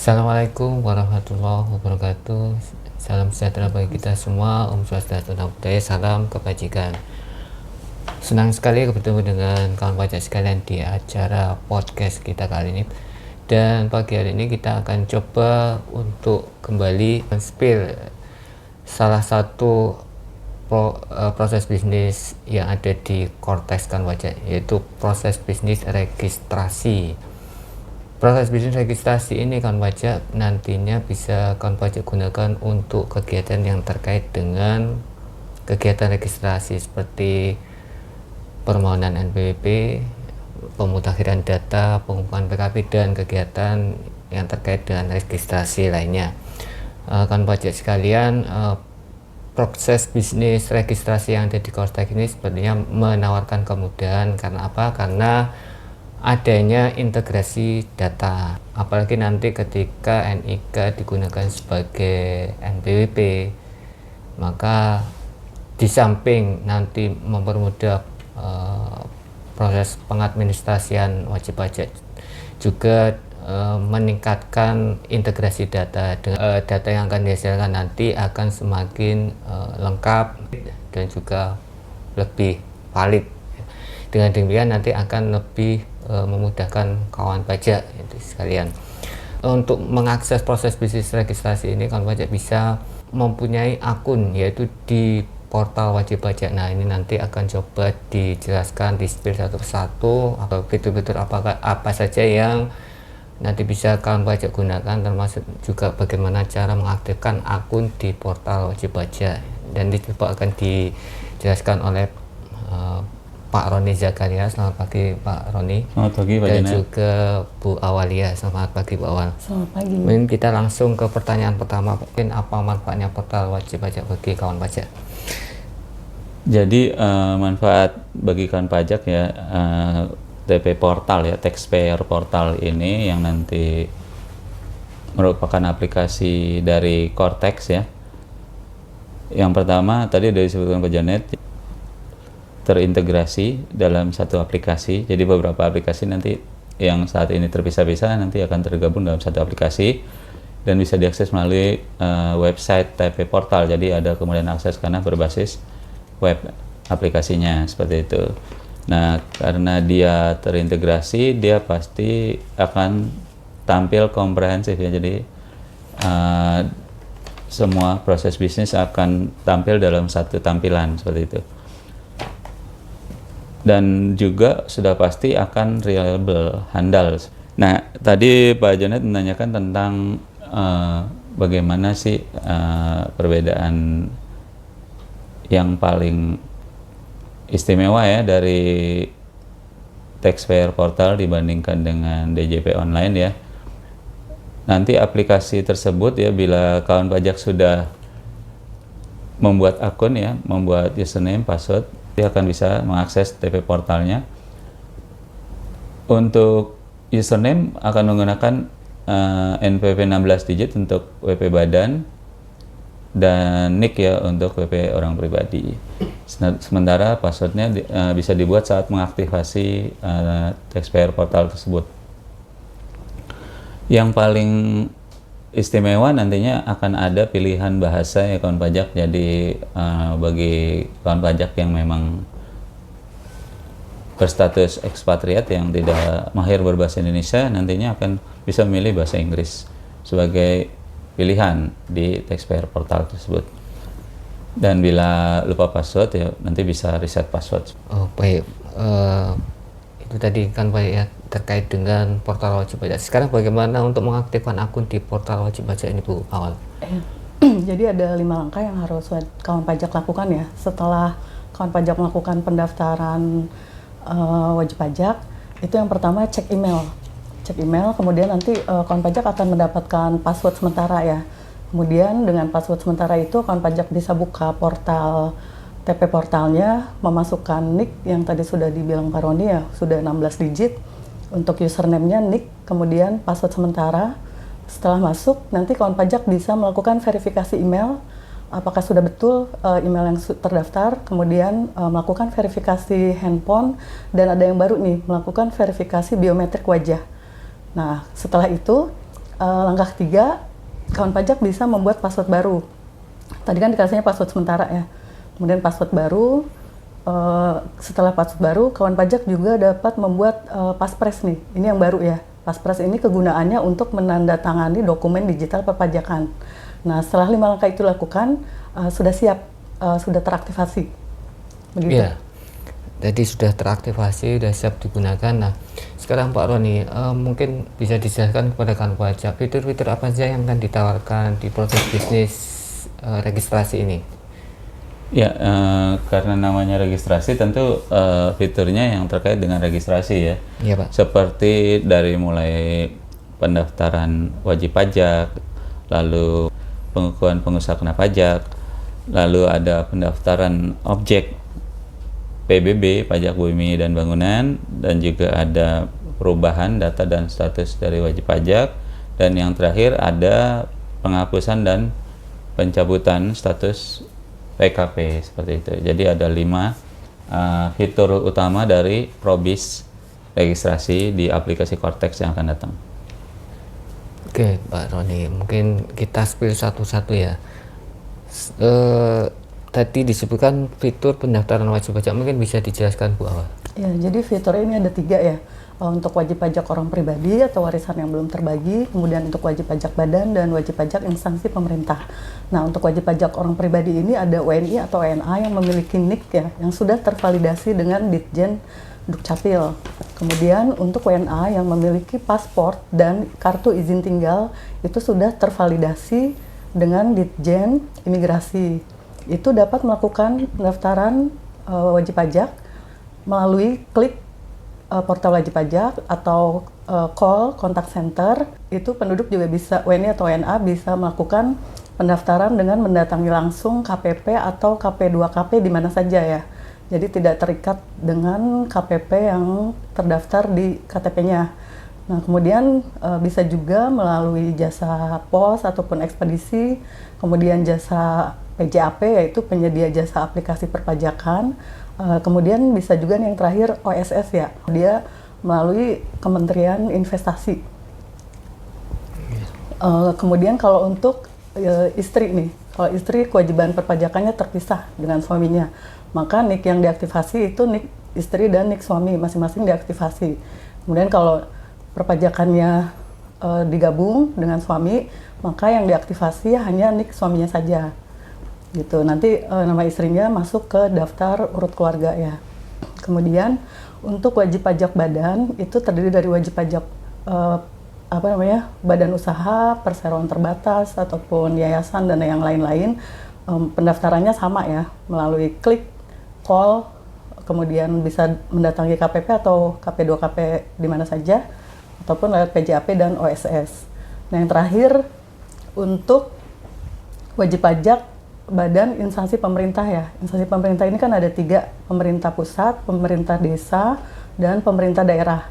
Assalamualaikum warahmatullahi wabarakatuh. Salam sejahtera bagi kita semua. Om Swastiastu, Namo Buddhaya, salam kebajikan. Senang sekali bertemu dengan kawan pajak sekalian di acara podcast kita kali ini. Dan pagi hari ini kita akan coba untuk kembali men-spill salah satu proses bisnis yang ada di Kortex kawan pajak, yaitu proses bisnis registrasi. Proses bisnis registrasi ini kawan pajak nantinya bisa kawan pajak gunakan untuk kegiatan yang terkait dengan kegiatan registrasi seperti permohonan NPWP, pemutakhiran data, pengumpulan PKP, dan kegiatan yang terkait dengan registrasi lainnya. Kawan pajak sekalian, proses bisnis registrasi yang ada di Kortex ini sebenarnya menawarkan kemudahan. Karena apa? Karena adanya integrasi data, apalagi nanti ketika NIK digunakan sebagai NPWP, maka di samping nanti mempermudah proses pengadministrasian wajib pajak, juga meningkatkan integrasi data. Data yang akan dihasilkan nanti akan semakin lengkap dan juga lebih valid. Dengan demikian nanti akan lebih memudahkan kawan pajak itu sekalian. Untuk mengakses proses bisnis registrasi ini, kawan pajak bisa mempunyai akun, yaitu di portal wajib pajak. Nah, ini nanti akan coba dijelaskan di spill satu persatu, atau fitur-fitur apa saja yang nanti bisa kawan pajak gunakan, termasuk juga bagaimana cara mengaktifkan akun di portal wajib pajak. Dan itu akan dijelaskan oleh Pak Roni Zakaria. Selamat pagi Pak Roni. Selamat pagi Pak Dan Janet. juga Bu Awalia. Selamat pagi Bu Awal. Selamat pagi. Mungkin kita langsung ke pertanyaan pertama. Mungkin apa manfaatnya portal wajib pajak bagi kawan pajak? Jadi manfaat bagi kawan pajak ya, TP Portal ya, Taxpayer Portal ini yang nanti merupakan aplikasi dari Kortex ya. Yang pertama tadi sudah disebutkan Pak Janet, terintegrasi dalam satu aplikasi. Jadi beberapa aplikasi nanti yang saat ini terpisah-pisah nanti akan tergabung dalam satu aplikasi dan bisa diakses melalui website TP Portal. Jadi ada kemudian akses karena berbasis web aplikasinya seperti itu. Nah, karena dia terintegrasi, dia pasti akan tampil komprehensif ya. Jadi semua proses bisnis akan tampil dalam satu tampilan seperti itu. Dan juga sudah pasti akan reliable, handal. Nah, tadi Pak Janet menanyakan tentang bagaimana sih perbedaan yang paling istimewa ya dari Taxpayer Portal dibandingkan dengan DJP Online ya. Nanti aplikasi tersebut ya, bila kawan pajak sudah membuat akun ya, membuat username, password, dia akan bisa mengakses TP Portalnya. Untuk username akan menggunakan NPWP 16 digit untuk WP badan dan NIK ya untuk WP orang pribadi. Sementara passwordnya bisa dibuat saat mengaktifasi Taxpayer Portal tersebut. Yang paling istimewa nantinya akan ada pilihan bahasa ya kawan pajak. Jadi bagi kawan pajak yang memang berstatus ekspatriat yang tidak mahir berbahasa Indonesia, nantinya akan bisa memilih bahasa Inggris sebagai pilihan di Taxpayer Portal tersebut. Dan bila lupa password ya nanti bisa reset password. Oh baik, itu tadi kan Pak ya, terkait dengan portal wajib pajak. Sekarang bagaimana untuk mengaktifkan akun di portal wajib pajak ini Bu Awal? Jadi ada 5 langkah yang harus kawan pajak lakukan ya. Setelah kawan pajak melakukan pendaftaran wajib pajak, itu yang pertama cek email. Cek email, kemudian nanti kawan pajak akan mendapatkan password sementara ya. Kemudian dengan password sementara itu kawan pajak bisa buka portal TP Portalnya, memasukkan NIK yang tadi sudah dibilang Pak Roni ya, sudah 16 digit. Untuk username-nya NIK, kemudian password sementara. Setelah masuk, nanti kawan pajak bisa melakukan verifikasi email, apakah sudah betul email yang terdaftar, kemudian melakukan verifikasi handphone, dan ada yang baru nih, melakukan verifikasi biometrik wajah. Nah, setelah itu langkah ketiga, kawan pajak bisa membuat password baru. Tadi kan dikasihnya password sementara ya. Kemudian password baru, setelah password baru, kawan pajak juga dapat membuat Paspres nih. Ini yang baru ya. Paspres ini kegunaannya untuk menandatangani dokumen digital perpajakan. Nah, setelah 5 langkah itu dilakukan, sudah siap, sudah teraktivasi. Begitu. Iya. Jadi sudah teraktivasi, sudah siap digunakan. Nah, sekarang Pak Roni, mungkin bisa dijelaskan kepada kawan pajak fitur-fitur apa saja yang akan ditawarkan di proses bisnis registrasi ini? Ya, karena namanya registrasi, tentu fiturnya yang terkait dengan registrasi ya. Iya, Pak. Seperti dari mulai pendaftaran wajib pajak, lalu pengukuhan pengusaha kena pajak, lalu ada pendaftaran objek PBB, pajak bumi dan bangunan, dan juga ada perubahan data dan status dari wajib pajak, dan yang terakhir ada penghapusan dan pencabutan status PKP, seperti itu. Jadi ada 5 fitur utama dari probis registrasi di aplikasi Cortex yang akan datang. Oke, Pak Roni, mungkin kita spill satu-satu ya. Tadi disebutkan fitur pendaftaran wajib pajak, mungkin bisa dijelaskan Bu Awal? Ya, jadi fitur ini ada 3 ya. Untuk wajib pajak orang pribadi atau warisan yang belum terbagi, kemudian untuk wajib pajak badan dan wajib pajak instansi pemerintah. Nah, untuk wajib pajak orang pribadi ini ada WNI atau WNA yang memiliki NIK ya, yang sudah tervalidasi dengan Ditjen Dukcapil. Kemudian untuk WNA yang memiliki paspor dan kartu izin tinggal itu sudah tervalidasi dengan Ditjen Imigrasi. Itu dapat melakukan pendaftaran wajib pajak melalui klik portal wajib pajak atau call kontak center. Itu penduduk juga bisa, WNI atau WNA bisa melakukan pendaftaran dengan mendatangi langsung KPP atau KP2KP di mana saja ya. Jadi tidak terikat dengan KPP yang terdaftar di KTP-nya. Nah, kemudian bisa juga melalui jasa pos ataupun ekspedisi, kemudian jasa PJAP yaitu penyedia jasa aplikasi perpajakan, kemudian bisa juga yang terakhir OSS ya, dia melalui Kementerian Investasi. Kemudian kalau untuk istri nih, kalau istri kewajiban perpajakannya terpisah dengan suaminya, maka NIK yang diaktifasi itu NIK istri dan NIK suami masing-masing diaktifasi. Kemudian kalau perpajakannya digabung dengan suami, maka yang diaktifasi hanya NIK suaminya saja. Gitu. Nanti nama istrinya masuk ke daftar urut keluarga ya. Kemudian untuk wajib pajak badan itu terdiri dari wajib pajak badan usaha, perseroan terbatas ataupun yayasan dan yang lain-lain. Pendaftarannya sama ya, melalui klik, call, kemudian bisa mendatangi KPP atau KP2KP di mana saja, ataupun lewat PJAP dan OSS. Nah, yang terakhir untuk wajib pajak badan instansi pemerintah ya. Instansi pemerintah ini kan ada 3, pemerintah pusat, pemerintah desa, dan pemerintah daerah.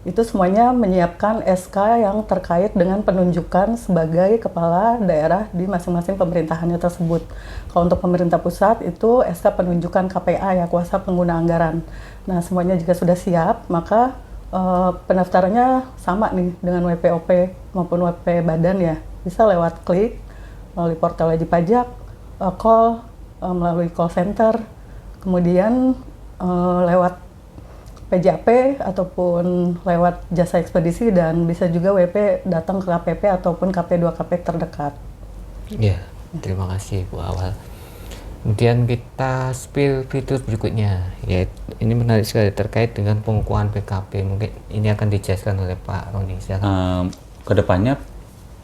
Itu semuanya menyiapkan SK yang terkait dengan penunjukan sebagai kepala daerah di masing-masing pemerintahannya tersebut. Kalau untuk pemerintah pusat itu SK penunjukan KPA ya, kuasa pengguna anggaran. Nah, semuanya jika sudah siap, maka pendaftarannya sama nih dengan WPOP maupun WP badan ya. Bisa lewat klik melalui portal wajib pajak, call melalui call center, kemudian lewat PJAP ataupun lewat jasa ekspedisi, dan bisa juga WP datang ke KPP ataupun KP2KP terdekat. Ya, terima kasih Bu Awal. Kemudian kita spill fitur berikutnya, yaitu ini menarik sekali terkait dengan pengukuhan PKP. Mungkin ini akan dijelaskan oleh Pak Roni. Kedepannya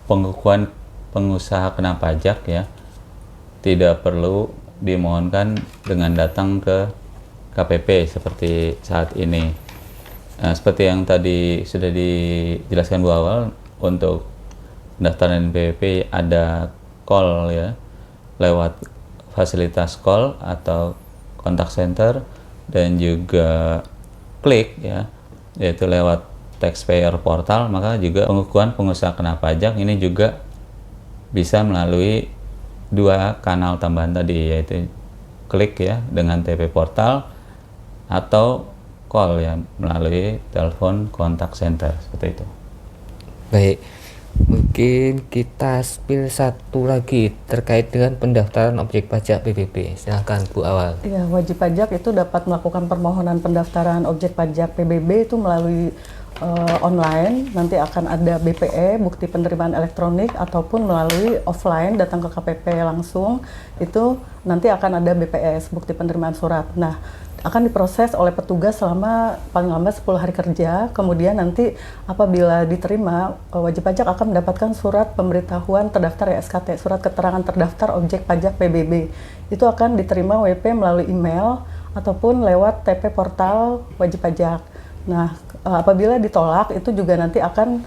pengukuhan pengusaha kena pajak ya tidak perlu dimohonkan dengan datang ke KPP seperti saat ini. Seperti yang tadi sudah dijelaskan Bu Awal, untuk pendaftaran NPWP ada call ya, lewat fasilitas call atau kontak center, dan juga klik ya, yaitu lewat taxpayer portal. Maka juga pengukuhan pengusaha kena pajak ini juga bisa melalui 2 kanal tambahan tadi, yaitu klik ya dengan TP portal atau call ya melalui telepon kontak center, seperti itu. Baik, Mungkin kita spill satu lagi terkait dengan pendaftaran objek pajak PBB. Silakan Bu Awal. Ya, wajib pajak itu dapat melakukan permohonan pendaftaran objek pajak PBB itu melalui online. Nanti akan ada BPE, bukti penerimaan elektronik, ataupun melalui offline, datang ke KPP langsung. Itu nanti akan ada BPS, bukti penerimaan surat. Nah, akan diproses oleh petugas selama paling lambat 10 hari kerja. Kemudian nanti apabila diterima, wajib pajak akan mendapatkan surat pemberitahuan terdaftar ya, SKT, surat keterangan terdaftar objek pajak PBB. Itu akan diterima WP melalui email ataupun lewat TP portal wajib pajak. Nah, apabila ditolak itu juga nanti akan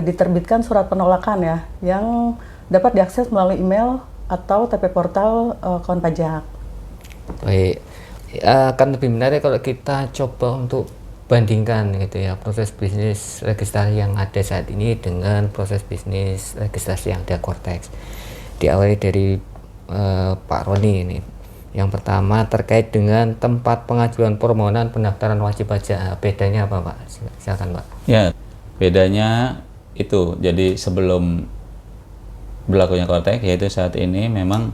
diterbitkan surat penolakan ya, yang dapat diakses melalui email atau TP portal kawan pajak. Baik, akan lebih menarik kalau kita coba untuk bandingkan gitu ya, proses bisnis registrasi yang ada saat ini dengan proses bisnis registrasi yang ada Cortex. Diawali dari Pak Roni ini. Yang pertama terkait dengan tempat pengajuan permohonan pendaftaran wajib pajak. Bedanya apa Pak? Silakan Pak. Ya, bedanya itu. Jadi sebelum berlakunya Cortex, yaitu saat ini memang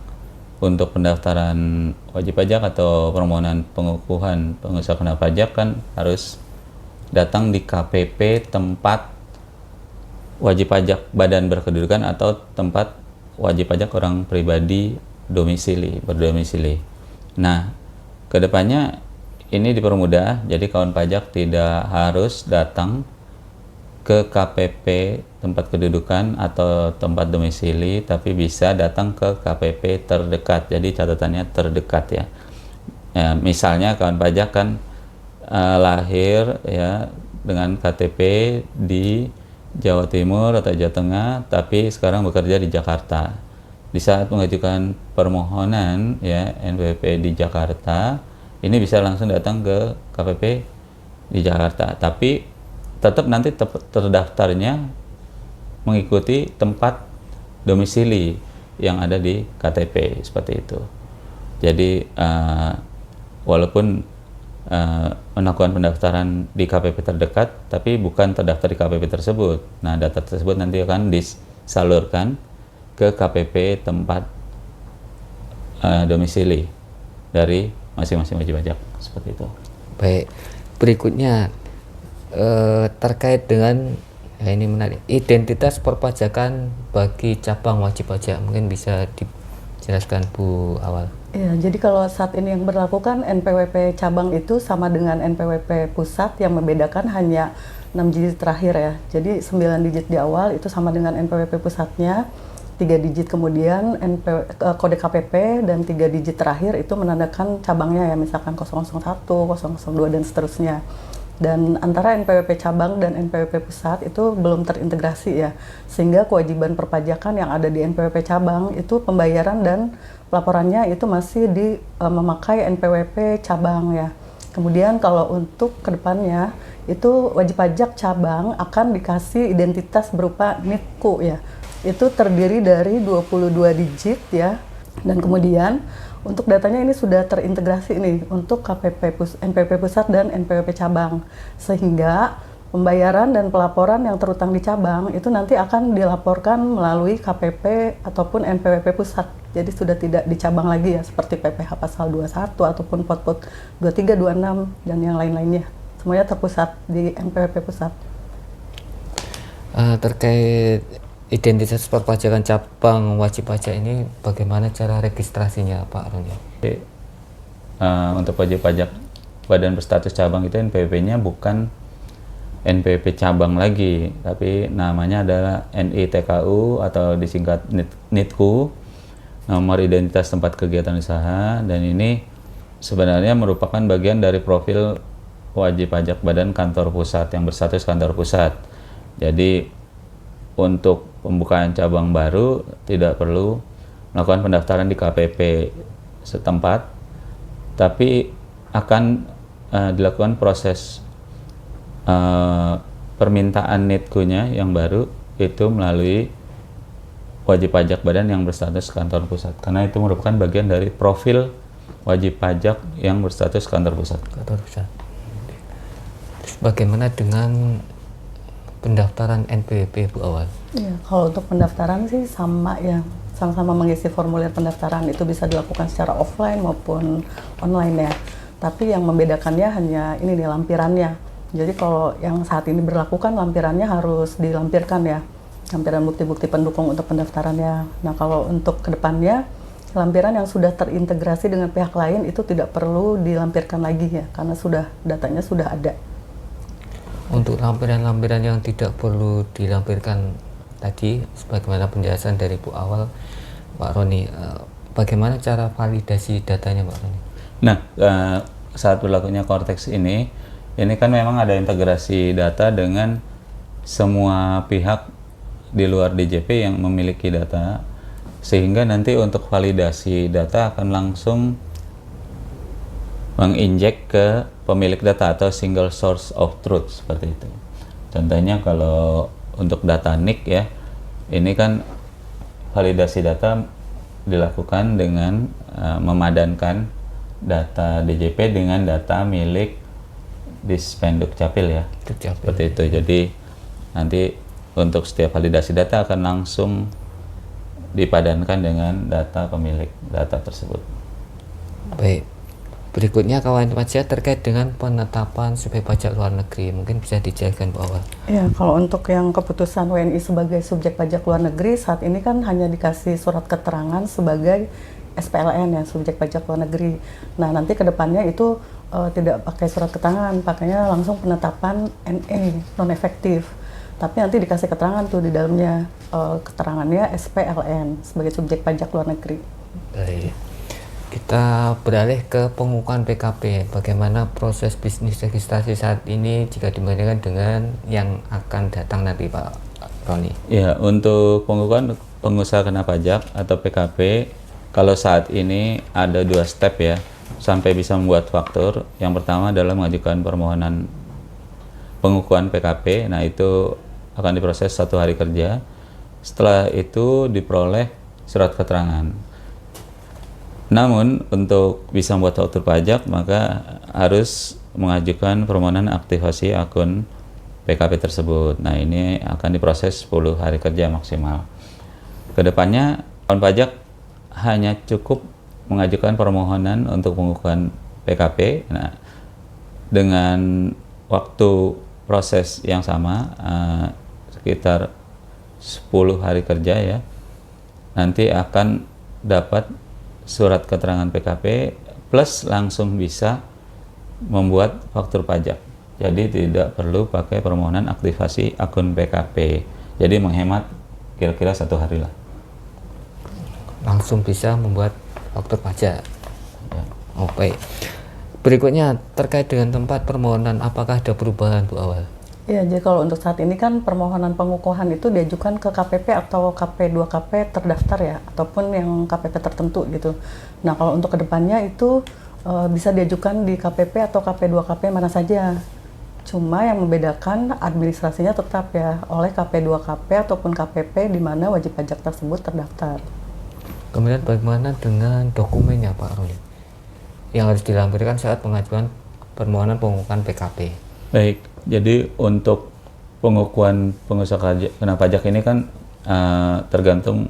untuk pendaftaran wajib pajak atau permohonan pengukuhan pengusaha kena pajak kan harus datang di KPP tempat wajib pajak badan berkedudukan atau tempat wajib pajak orang pribadi berdomisili. Nah, kedepannya ini dipermudah, jadi kawan pajak tidak harus datang ke KPP tempat kedudukan atau tempat domisili, tapi bisa datang ke KPP terdekat. Jadi catatannya terdekat ya. Ya, misalnya kawan pajak kan lahir ya dengan KTP di Jawa Timur atau Jawa Tengah, tapi sekarang bekerja di Jakarta. Di saat mengajukan permohonan ya NPWP di Jakarta, ini bisa langsung datang ke KPP di Jakarta, tapi tetap nanti terdaftarnya mengikuti tempat domisili yang ada di KTP seperti itu. Jadi walaupun melakukan pendaftaran di KPP terdekat, tapi bukan terdaftar di KPP tersebut. Nah, data tersebut nanti akan disalurkan ke KPP tempat domisili dari masing-masing wajib pajak seperti itu. Baik, berikutnya terkait dengan ini menarik, identitas perpajakan bagi cabang wajib pajak, mungkin bisa dijelaskan Bu Awal. Ya, jadi kalau saat ini yang berlaku kan NPWP cabang itu sama dengan NPWP pusat, yang membedakan hanya 6 digit terakhir ya. Jadi 9 digit di awal itu sama dengan NPWP pusatnya, 3 digit kemudian kode KPP, dan 3 digit terakhir itu menandakan cabangnya ya, misalkan 001, 002 dan seterusnya. Dan antara NPWP cabang dan NPWP pusat itu belum terintegrasi ya, sehingga kewajiban perpajakan yang ada di NPWP cabang itu pembayaran dan pelaporannya itu masih memakai NPWP cabang ya. Kemudian kalau untuk kedepannya itu wajib pajak cabang akan dikasih identitas berupa NITKU ya. Itu terdiri dari 22 digit ya, dan kemudian untuk datanya ini sudah terintegrasi nih untuk NPWP pusat dan NPWP cabang, sehingga pembayaran dan pelaporan yang terutang di cabang itu nanti akan dilaporkan melalui KPP ataupun NPWP pusat. Jadi sudah tidak di cabang lagi ya, seperti PPh pasal 21 ataupun pot-pot 23, 26 dan yang lain-lainnya. Semuanya terpusat di NPWP pusat. Terkait identitas perpajakan cabang wajib pajak ini, bagaimana cara registrasinya Pak Roni? Untuk wajib pajak badan berstatus cabang itu NPWP-nya bukan NPWP cabang lagi, tapi namanya adalah NITKU atau disingkat NITKU, nomor identitas tempat kegiatan usaha, dan ini sebenarnya merupakan bagian dari profil wajib pajak badan kantor pusat yang berstatus kantor pusat. Jadi untuk pembukaan cabang baru tidak perlu melakukan pendaftaran di KPP setempat, tapi akan dilakukan proses permintaan NITKU-nya yang baru itu melalui wajib pajak badan yang berstatus kantor pusat, karena itu merupakan bagian dari profil wajib pajak yang berstatus kantor pusat. Kantor pusat. Terus bagaimana dengan pendaftaran NPWP Bu Awal? Iya, kalau untuk pendaftaran sih sama ya, sama-sama mengisi formulir pendaftaran itu bisa dilakukan secara offline maupun online ya. Tapi yang membedakannya hanya ini nih lampirannya. Jadi kalau yang saat ini berlaku kan lampirannya harus dilampirkan ya, lampiran bukti-bukti pendukung untuk pendaftarannya. Nah kalau untuk kedepannya, lampiran yang sudah terintegrasi dengan pihak lain itu tidak perlu dilampirkan lagi ya, karena datanya sudah ada. Untuk lampiran-lampiran yang tidak perlu dilampirkan tadi, sebagaimana penjelasan dari Bu Awal, Pak Roni, bagaimana cara validasi datanya Pak Roni? Nah, saat berlakunya Cortex ini kan memang ada integrasi data dengan semua pihak di luar DJP yang memiliki data, sehingga nanti untuk validasi data akan langsung menginjek ke pemilik data atau single source of truth seperti itu. Contohnya kalau untuk data NIK ya, ini kan validasi data dilakukan dengan memadankan data DJP dengan data milik Dispenduk Capil ya. Seperti itu. Jadi nanti untuk setiap validasi data akan langsung dipadankan dengan data pemilik data tersebut. Baik. Berikutnya kawan pajak terkait dengan penetapan subyek pajak luar negeri, mungkin bisa dijelaskan Bu Awal. Ya, kalau untuk yang keputusan WNI sebagai subjek pajak luar negeri saat ini kan hanya dikasih surat keterangan sebagai SPLN ya, subjek pajak luar negeri. Nah nanti kedepannya itu tidak pakai surat keterangan, pakainya langsung penetapan NE non efektif. Tapi nanti dikasih keterangan tuh di dalamnya, keterangannya SPLN sebagai subjek pajak luar negeri. Baik. Kita beralih ke pengukuhan PKP. Bagaimana proses bisnis registrasi saat ini jika dibandingkan dengan yang akan datang nanti Pak Roni? Ya, untuk pengukuhan pengusaha kena pajak atau PKP, kalau saat ini ada 2 step ya, sampai bisa membuat faktur. Yang pertama adalah mengajukan permohonan pengukuhan PKP. Nah, itu akan diproses 1 hari kerja. Setelah itu diperoleh surat keterangan. Namun untuk bisa membuat faktur pajak maka harus mengajukan permohonan aktivasi akun PKP tersebut. Nah, ini akan diproses 10 hari kerja maksimal. Kedepannya kawan pajak hanya cukup mengajukan permohonan untuk pengukuhan PKP. Nah, dengan waktu proses yang sama sekitar 10 hari kerja ya, nanti akan dapat surat keterangan PKP plus langsung bisa membuat faktur pajak. Jadi tidak perlu pakai permohonan aktivasi akun PKP. Jadi menghemat kira-kira 1 hari lah. Langsung bisa membuat faktur pajak. Ya. Oh, baik. Berikutnya terkait dengan tempat permohonan, apakah ada perubahan Bu Awal? Ya, jadi kalau untuk saat ini kan permohonan pengukuhan itu diajukan ke KPP atau KP2KP terdaftar ya, ataupun yang KPP tertentu gitu. Nah, kalau untuk kedepannya itu bisa diajukan di KPP atau KP2KP mana saja. Cuma yang membedakan administrasinya tetap ya oleh KP2KP ataupun KPP di mana wajib pajak tersebut terdaftar. Kemudian bagaimana dengan dokumennya Pak Roni yang harus dilampirkan saat pengajuan permohonan pengukuhan PKP? Baik, jadi untuk pengukuhan pengusaha kena pajak ini kan tergantung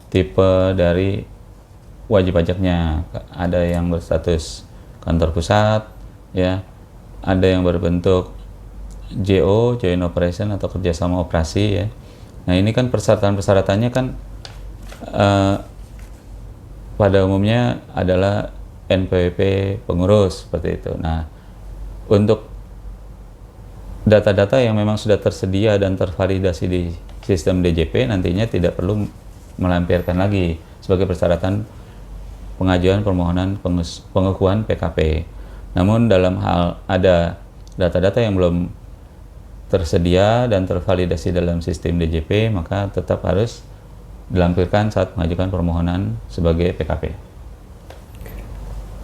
tipe dari wajib pajaknya. Ada yang berstatus kantor pusat, ya, ada yang berbentuk JO, Joint Operation atau kerjasama operasi ya. Nah, ini kan persyaratan-persyaratannya kan pada umumnya adalah NPWP pengurus seperti itu. Nah, untuk data-data yang memang sudah tersedia dan tervalidasi di sistem DJP nantinya tidak perlu melampirkan lagi sebagai persyaratan pengajuan permohonan pengukuhan PKP. Namun dalam hal ada data-data yang belum tersedia dan tervalidasi dalam sistem DJP, maka tetap harus dilampirkan saat mengajukan permohonan sebagai PKP.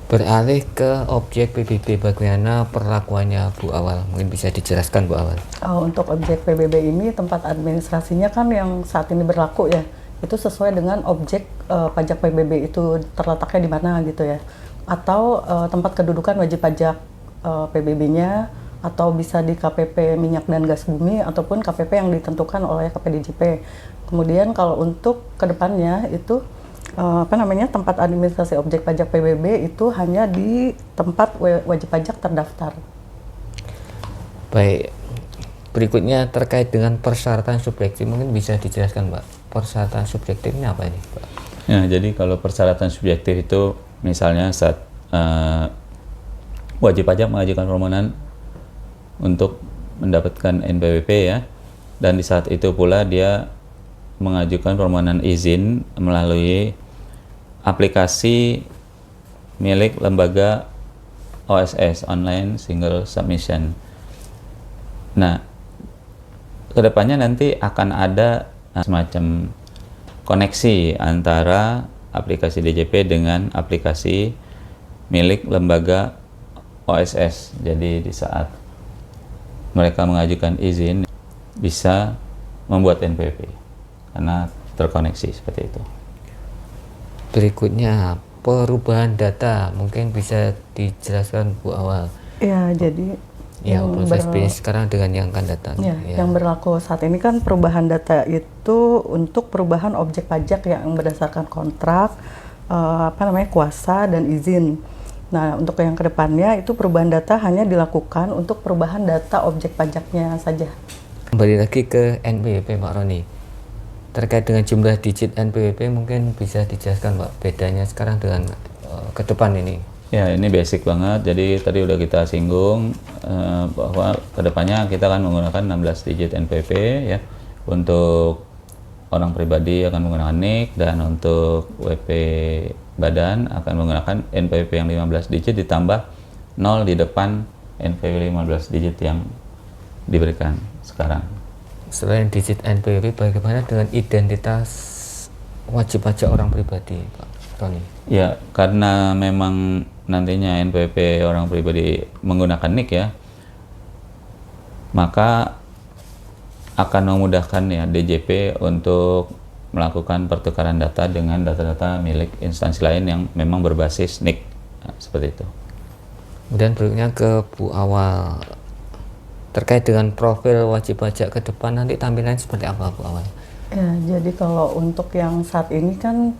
Beralih ke objek PBB, bagaimana perlakuannya Bu Awal? Mungkin bisa dijelaskan Bu Awal. Untuk objek PBB ini tempat administrasinya kan yang saat ini berlaku ya, itu sesuai dengan objek pajak PBB itu terletaknya di mana gitu ya, atau tempat kedudukan wajib pajak PBB-nya atau bisa di KPP minyak dan gas bumi ataupun KPP yang ditentukan oleh KPDJP. Kemudian kalau untuk kedepannya itu tempat administrasi objek pajak PBB itu hanya di tempat wajib pajak terdaftar. Baik, berikutnya terkait dengan persyaratan subjektif, mungkin bisa dijelaskan Pak, persyaratan subjektifnya apa ini Pak? Ya, jadi kalau persyaratan subjektif itu misalnya saat wajib pajak mengajukan permohonan untuk mendapatkan NPWP ya, dan di saat itu pula dia mengajukan permohonan izin melalui aplikasi milik lembaga OSS, Online Single Submission. Nah, kedepannya nanti akan ada semacam koneksi antara aplikasi DJP dengan aplikasi milik lembaga OSS. Jadi di saat mereka mengajukan izin bisa membuat NPWP karena terkoneksi seperti itu. Berikutnya perubahan data, mungkin bisa dijelaskan Bu Awal. Ya, jadi proses bisnis sekarang dengan yang akan datang. Yang berlaku saat ini kan perubahan data itu untuk perubahan objek pajak yang berdasarkan kontrak, kuasa dan izin. Nah, untuk yang kedepannya itu perubahan data hanya dilakukan untuk perubahan data objek pajaknya saja. Kembali lagi ke NPWP Pak Roni. Terkait dengan jumlah digit NPWP, mungkin bisa dijelaskan Pak bedanya sekarang dengan ke depan ini. Ya, ini basic banget. Jadi tadi udah kita singgung bahwa kedepannya kita akan menggunakan 16 digit NPWP ya. Untuk orang pribadi akan menggunakan NIK, dan untuk WP badan akan menggunakan NPWP yang 15 digit ditambah 0 di depan NPWP 15 digit yang diberikan sekarang. Selain digit NPWP, bagaimana dengan identitas wajib pajak orang pribadi Pak Roni? Ya, karena memang nantinya NPWP orang pribadi menggunakan NIK ya, maka akan memudahkan ya DJP untuk melakukan pertukaran data dengan data-data milik instansi lain yang memang berbasis NIK. Nah, seperti itu. Kemudian berikutnya ke Bu Awal. Terkait dengan profil wajib pajak ke depan, nanti tampilannya seperti apa Bu Awal? Ya, jadi kalau untuk yang saat ini kan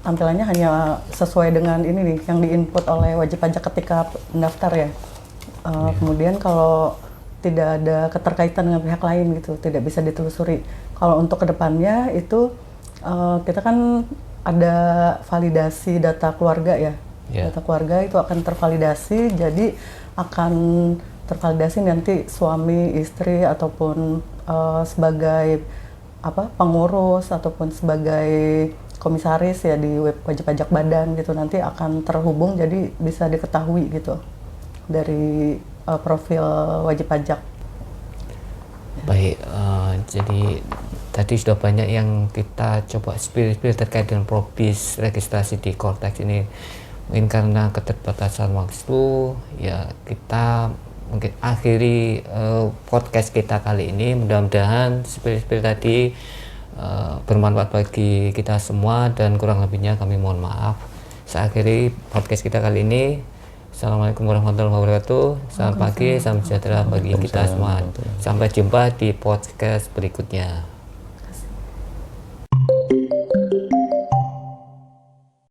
tampilannya hanya sesuai dengan ini nih yang diinput oleh wajib pajak ketika mendaftar ya. Kemudian kalau tidak ada keterkaitan dengan pihak lain gitu, tidak bisa ditelusuri. Kalau untuk kedepannya itu kita kan ada validasi data keluarga ya. Data keluarga itu akan tervalidasi, jadi akan tervalidasi nanti suami, istri ataupun sebagai pengurus ataupun sebagai komisaris ya di web wajib pajak badan gitu, nanti akan terhubung, jadi bisa diketahui gitu dari profil wajib pajak. Baik, jadi tadi sudah banyak yang kita coba spill terkait dengan probis registrasi di Kortex ini. Mungkin karena keterbatasan waktu ya kita mungkin akhiri podcast kita kali ini. Mudah-mudahan spill tadi bermanfaat bagi kita semua, dan kurang lebihnya kami mohon maaf. Saya akhiri podcast kita kali ini. Assalamualaikum warahmatullahi wabarakatuh. Selamat pagi, salam sejahtera bagi kita semua. Sampai jumpa di podcast berikutnya.